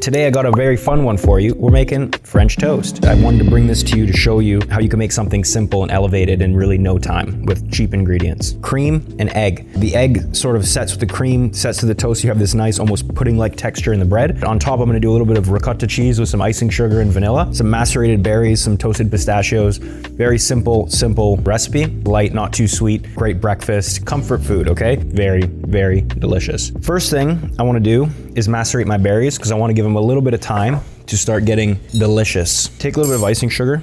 today I got a very fun one for you. We're making French toast. I wanted to bring this to you to show you how you can make something simple and elevated in really no time with cheap ingredients. Cream and egg. The egg sort of sets with the cream, sets to the toast. You have this nice, almost pudding-like texture in the bread. On top, I'm gonna do a little bit of ricotta cheese with some icing sugar and vanilla, some macerated berries, some toasted pistachios. Very simple recipe. Light, not too sweet. Great breakfast, comfort food, okay? Very, very delicious. First thing I wanna do is macerate my berries because I wanna give them a little bit of time to start getting delicious. Take a little bit of icing sugar.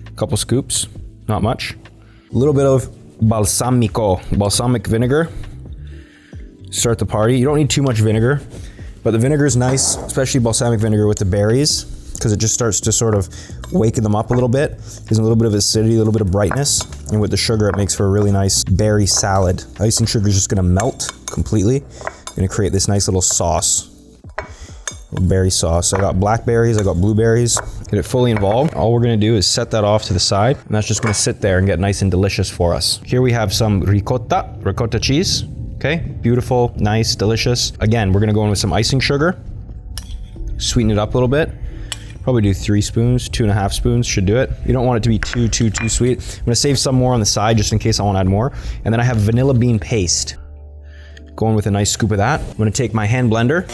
A couple scoops, not much. A little bit of balsamic vinegar. Start the party. You don't need too much vinegar, but the vinegar is nice, especially balsamic vinegar with the berries, because it just starts to sort of waken them up a little bit. Gives them a little bit of acidity, a little bit of brightness. And with the sugar, it makes for a really nice berry salad. Icing sugar is just gonna melt completely. Gonna create this nice little sauce. Berry sauce. I got blackberries, I got blueberries. Get it fully involved. All we're gonna do is set that off to the side, and that's just gonna sit there and get nice and delicious for us. Here we have some ricotta cheese. Okay, beautiful, nice, delicious. Again, we're gonna go in with some icing sugar. Sweeten it up a little bit. Probably do 3 spoons, 2.5 spoons should do it. You don't want it to be too sweet. I'm gonna save some more on the side just in case I wanna add more. And then I have vanilla bean paste. Going with a nice scoop of that. I'm gonna take my hand blender.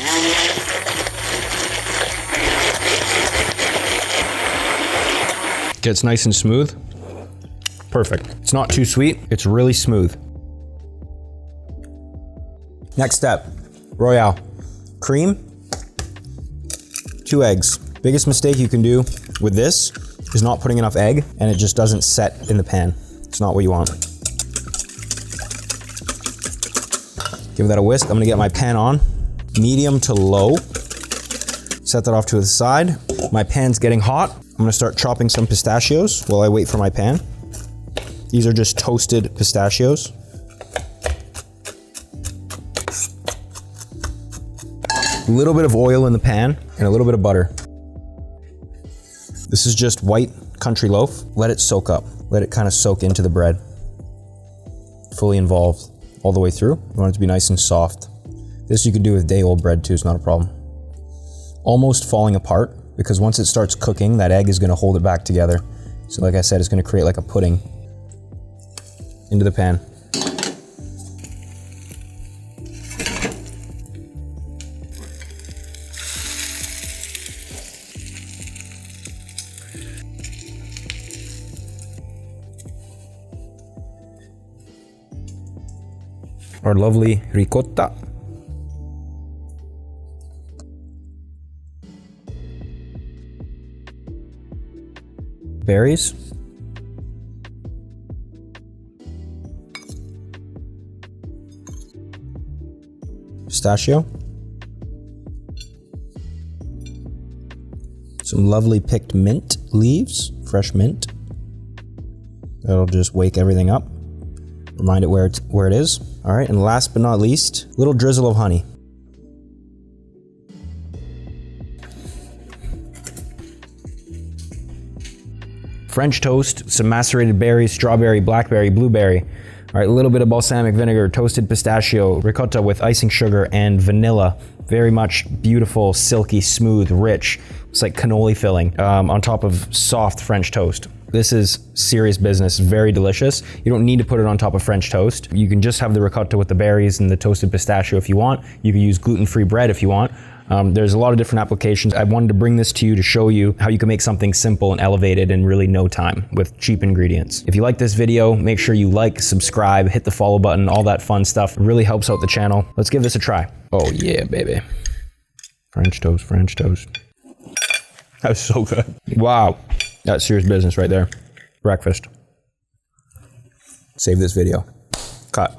Gets nice and smooth. Perfect. It's not too sweet, it's really smooth. Next step, Royale. Cream, 2 eggs. Biggest mistake you can do with this is not putting enough egg and it just doesn't set in the pan. It's not what you want. Give that a whisk. I'm gonna get my pan on, medium to low. Set that off to the side. My pan's getting hot. I'm gonna start chopping some pistachios while I wait for my pan. These are just toasted pistachios. A little bit of oil in the pan and a little bit of butter. This is just white country loaf. Let it soak up. Let it kind of soak into the bread. Fully involved all the way through. You want it to be nice and soft. This you can do with day-old bread too, it's not a problem. Almost falling apart because once it starts cooking, that egg is gonna hold it back together. So like I said, it's gonna create like a pudding into the pan. Our lovely ricotta. Berries. Pistachio. Some lovely picked mint leaves, fresh mint. That'll just wake everything up. Remind it where it is. All right, and last but not least, a little drizzle of honey. French toast, some macerated berries, strawberry, blackberry, blueberry. All right, a little bit of balsamic vinegar, toasted pistachio, ricotta with icing sugar and vanilla. Very much beautiful, silky, smooth, rich. It's like cannoli filling on top of soft French toast. This is serious business, very delicious. You don't need to put it on top of French toast. You can just have the ricotta with the berries and the toasted pistachio if you want. You can use gluten-free bread if you want. There's a lot of different applications. I wanted to bring this to you to show you how you can make something simple and elevated in really no time with cheap ingredients. If you like this video, make sure you like, subscribe, hit the follow button, all that fun stuff. It really helps out the channel. Let's give this a try. Oh yeah, baby. French toast, French toast. That was so good. Wow. That's serious business right there. Breakfast. Save this video. Cut.